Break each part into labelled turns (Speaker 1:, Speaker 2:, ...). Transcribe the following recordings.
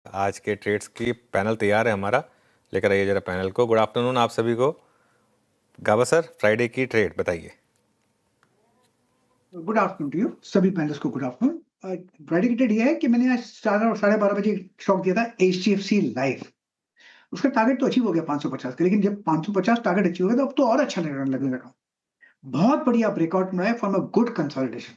Speaker 1: आज के ट्रेड्स की पैनल तैयार है हमारा, लेकर आइए जरा पैनल को। गुड आफ्टरनून आप सभी को। गावा सर, फ्राइडे की ट्रेड बताइए।
Speaker 2: गुड आफ्टरनून टू यू सभी पैनलिस्ट को। Good afternoon. फ्राइडे की डेट ये है कि मैंने आज 12:30 बजे स्टॉक दिया था HDFC लाइफ। उसका टारगेट तो अचीव हो गया 550 का, लेकिन जब 550 टारगेट अचीव हो गया तो अब तो और अच्छा लगने लगा। बहुत बढ़िया ब्रेकआउट में है फ्रॉम अ गुड कंसोलिडेशन।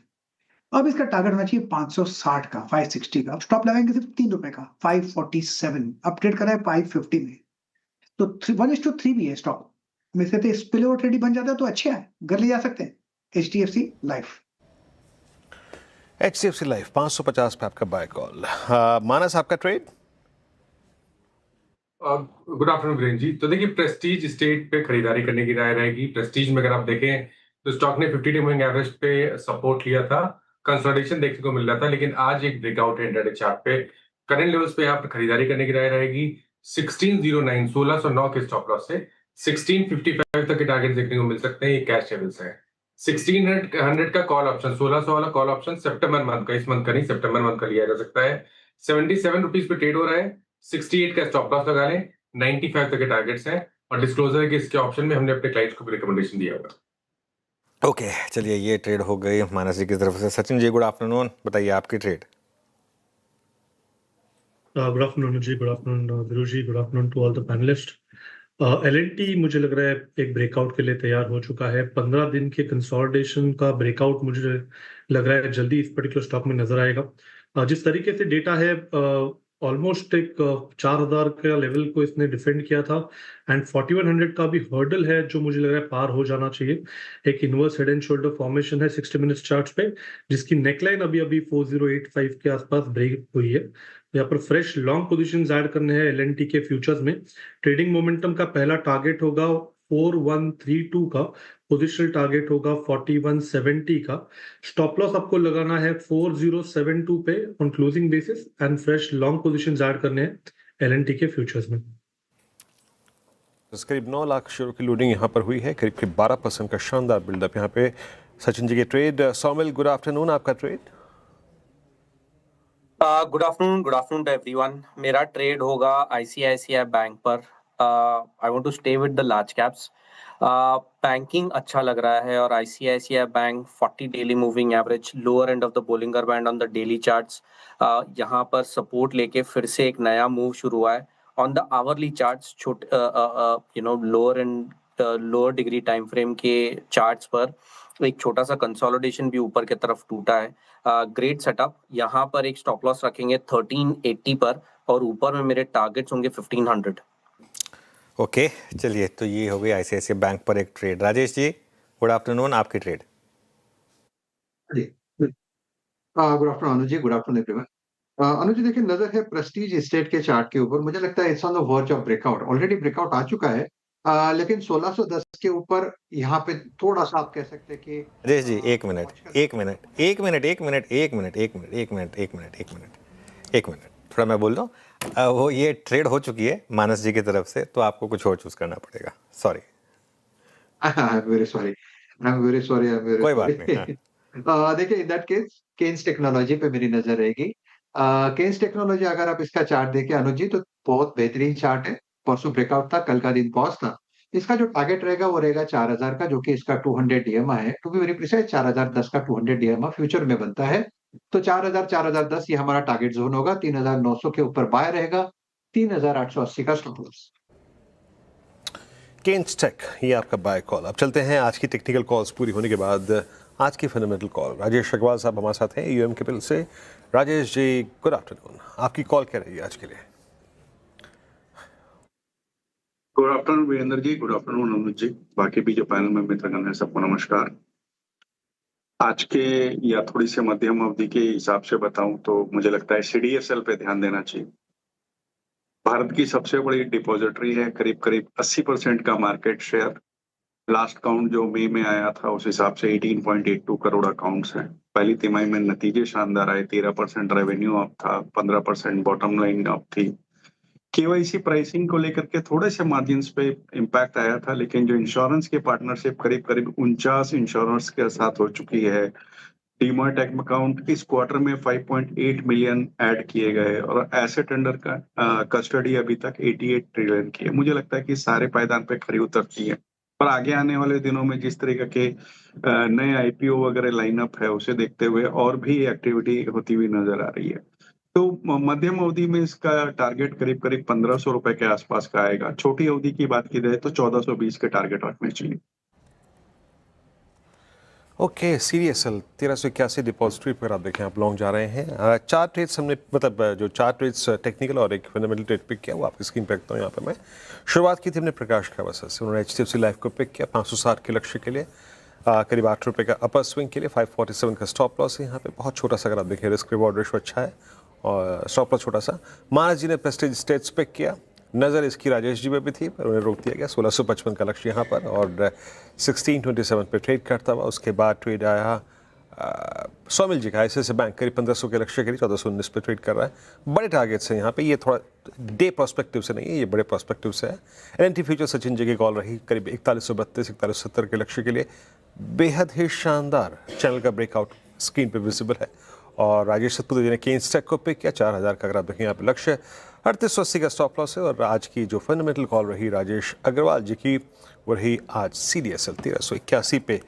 Speaker 2: अब इसका टारगेट होना चाहिए 560 का, 560 का। स्टॉप लगाएंगे सिर्फ ₹3 का, 547। अपडेट करा है 550 में। तो 1:3 भी है स्टॉक में से। तो स्पिल ओवर ट्रेड बन जाता है तो अच्छा है, घर ले जा सकते हैं HDFC लाइफ।
Speaker 1: HDFC लाइफ 550 पे आपका बाय कॉल। मानस आपका trade.
Speaker 3: Good afternoon Virendra ji. तो देखिए, प्रेस्टीज स्टेट पे खरीदारी करने की राय रहेगी। प्रेस्टीज में अगर आप देखें तो स्टॉक ने 50 डे मूविंग एवरेज पे सपोर्ट लिया था, कंसोलिडेशन देखने को मिल रहा था, लेकिन आज एक ब्रेकआउट है इंट्राडे चार्ट पे। करंट लेवल्स पे आप खरीदारी करने की राय रहेगी। 1609 1609 के स्टॉप लॉस से 1655 तक के टारगेट देखने को मिल सकते हैं। ये कैश लेवल्स है। 1600 का कॉल ऑप्शन, 1600 वाला कॉल ऑप्शन सितंबर मंथ का, इस मंथ का नहीं, सितंबर मंथ का लिया जा सकता है। 77 रुपीज पे ट्रेड हो रहा है। 68 का स्टॉप लॉस लगा लें। 95 तक के टारगेट्स हैं और डिस्क्लोजर है कि इसके ऑप्शन में हमने अपने क्लाइंट्स को भी रिकमेंडेशन दिया होगा।
Speaker 1: ओके, चलिए ये ट्रेड हो गई मानस जी की तरफ से। सचिन जी गुड आफ्टरनून, बताइए आपकी trade.
Speaker 4: Good afternoon ji, good afternoon Veeru ji, good afternoon to all the panelists. L&T मुझे लग रहा है एक ब्रेकआउट के लिए तैयार हो चुका है। 15 दिन के कंसोलिडेशन का ब्रेकआउट मुझे लग रहा है जल्दी इस पर्टिकुलर स्टॉक में नजर आएगा। जिस तरीके से डेटा है, ऑलमोस्ट एक 4000 का लेवल को इसने डिफेंड किया था एंड 4100 का भी हर्डल है जो मुझे लग रहा है पार हो जाना चाहिए। एक inverse head and shoulder formation है 60 मिनट्स चार्ट्स पे, जिसकी नेकलाइन अभी 4085 के आसपास ब्रेक हुई है। यहाँ पर फ्रेश लॉन्ग पोजीशंस ऐड करने हैं L&T के फ्यूचर्स में। ट्रेडिंग मोमेंटम का पहला टारगेट होगा 4132 का, पोजिशनल टारगेट होगा 4170 का। स्टॉप लॉस आपको लगाना है 4072 पे on closing basis and fresh long positions add करने हैं L&T के फ्यूचर्स में।
Speaker 1: करीब 9 लाख शेयरों की लोडिंग यहाँ पर हुई है, करीब 12% का शानदार बिल्डअप यहाँ पे। सचिन जी की ट्रेड। सौमिल गुड आफ्टरनून, आपका trade.
Speaker 5: Good afternoon to everyone. मेरा ट्रेड होगा ICICI बैंक पर। I want to stay with the large caps. Banking अच्छा लग रहा है और ICICI bank 40 daily moving average lower end of the Bollinger band on the daily charts, यहाँ पर सपोर्ट लेके फिर से एक नया मूव शुरू हुआ है। ऑन द आवरली चार्ट्स, छोटे lower and lower degree time frame के चार्ट्स पर एक छोटा सा कंसोलिडेशन भी ऊपर की तरफ टूटा है। Great setup. यहाँ पर एक स्टॉप लॉस रखेंगे 1380 पर और ऊपर में मेरे टारगेट्स होंगे 1500।
Speaker 1: ओके, चलिए तो ये हो गई ICICI बैंक पर एक trade. Rajesh ji good afternoon, आपकी ट्रेड।
Speaker 6: गुड आफ्टरनून अनुज जी, गुड आफ्टरनून एवरीवन। अनुज जी देखिए, नजर है प्रेस्टीज स्टेट के चार्ट के ऊपर। मुझे लगता है it's on the verge of breakout. Already breakout आ चुका है, लेकिन 1610 के ऊपर यहाँ पे थोड़ा सा आप कह सकते हैं कि
Speaker 1: राजेश जी एक मिनट, थोड़ा मैं बोल रहा हूँ। वो ये ट्रेड हो चुकी है मानस जी की तरफ से, तो आपको कुछ और चूज करना पड़ेगा। Sorry,
Speaker 6: very sorry, I am very sorry, I am very
Speaker 1: कोई बात नहीं। हाँ।
Speaker 6: देखिए, in that case Kaynes technology पे मेरी नजर रहेगी। केन्स टेक्नोलॉजी अगर आप इसका चार्ट देखें अनुज जी, तो बहुत बेहतरीन चार्ट है। परसों ब्रेकआउट था, कल का दिन पॉज था। इसका जो टारगेट रहेगा वो रहेगा 4000 का, जो कि इसका 200 DMA है। टू बी वेरी प्रिसाइज 4010 का 200 DMA फ्यूचर में बनता है। तो 4000 4010 ये हमारा टारगेट जोन होगा। 3900 के ऊपर बाय रहेगा। 3880 का स्टॉप लॉस।
Speaker 1: केन्स टेक, ये आपका बाय कॉल। अब चलते हैं आज की टेक्निकल कॉल्स पूरी होने के बाद आज की फंडामेंटल कॉल। राजेश अग्रवाल साहब हमारे साथ हैं UM कैपिटल से। राजेश जी गुड आफ्टरनून, आपकी कॉल क्या रही है आज के लिए?
Speaker 7: गुड आफ्टरनून वीरेंद्र जी, गुड आफ्टरनून अनुज जी, बाकी भी जो पैनल में मित्रगण है सबको नमस्कार। आज के या थोड़ी सी मध्यम अवधि के हिसाब से बताऊं तो मुझे लगता है CDSL पे ध्यान देना चाहिए। भारत की सबसे बड़ी डिपॉजिटरी है, करीब करीब 80% का मार्केट शेयर। लास्ट काउंट जो मई में आया था उस हिसाब से 18.82 करोड़ अकाउंट्स हैं। पहली तिमाही में नतीजे शानदार आए। 13% रेवेन्यू अप था, 15% बॉटम लाइन अप थी। KYC प्राइसिंग को लेकर के थोड़े से मार्जिन्स पे इम्पैक्ट आया था, लेकिन जो इंश्योरेंस की पार्टनरशिप करीब करीब 49 इंश्योरेंस के साथ हो चुकी है। डीमैट अकाउंट इस क्वार्टर में 5.8 मिलियन ऐड किए गए और एसेट अंडर का कस्टडी अभी तक 88 ट्रिलियन की है। मुझे लगता है कि सारे पायदान पे खरी उतरती है और आगे आने वाले दिनों में जिस तरीके के नए आईपीओ वगैरह लाइनअप है उसे देखते हुए और भी एक्टिविटी होती हुई नजर आ रही है। तो मध्यम अवधि में इसका टारगेट करीब करीब 1500 रुपए के आसपास का आएगा। छोटी अवधि की बात की जाए तो 1420 के टारगेट रखने चाहिए।
Speaker 1: ओके, CDSL 1381 डिपॉजिटरी पर आप देखें, आप लॉन्ग जा रहे हैं। चार ट्रेड्स हमने मतलब जो चार ट्रेड्स टेक्निकल और एक फंडामेंटल ट्रेड पिक किया वो आपकी स्क्रीन पर रखता हूँ। यहाँ पे मैं शुरुआत की थी हमने प्रकाश खावसा से, उन्होंने HDFC लाइफ को पिक किया 560 के लक्ष्य के लिए, करीब 8 रुपये का अपर स्विंग के लिए, 547 का स्टॉप लॉस है यहाँ पे, बहुत छोटा सा अगर आप देखें रिस्क रिवॉर्ड रेशो अच्छा है और स्टॉप लॉस छोटा सा। महाराज जी ने प्रेस्टीज स्टेट्स पिक किया, नज़र इसकी राजेश जी पे भी थी पर उन्हें रोक दिया गया, 1655 का लक्ष्य यहाँ पर और 1627 पे ट्रेड करता हुआ। उसके बाद ट्रेड आया सोमिल जी का ICICI बैंक, करीब 1500 के लक्ष्य के लिए 1419 पे ट्रेड कर रहा है। बड़े टारगेट्स हैं यहाँ पे, ये थोड़ा डे प्रोस्पेक्टिव से नहीं है, ये बड़े प्रोस्पेक्टिव से है। LNT फ्यूचर सचिन जी की कॉल रही, करीब 4132 4170 के लक्ष्य के लिए, बेहद ही शानदार चैनल का ब्रेकआउट स्क्रीन पे विजिबल है। और राजेश सतपुते जी ने केन्स टेक को पिक किया 4000 का, अगर आप देखें यहाँ पे लक्ष्य 3880 का स्टॉप लॉस है। और आज की जो फंडामेंटल कॉल रही राजेश अग्रवाल जी की वो रही आज CDSL 1381 पे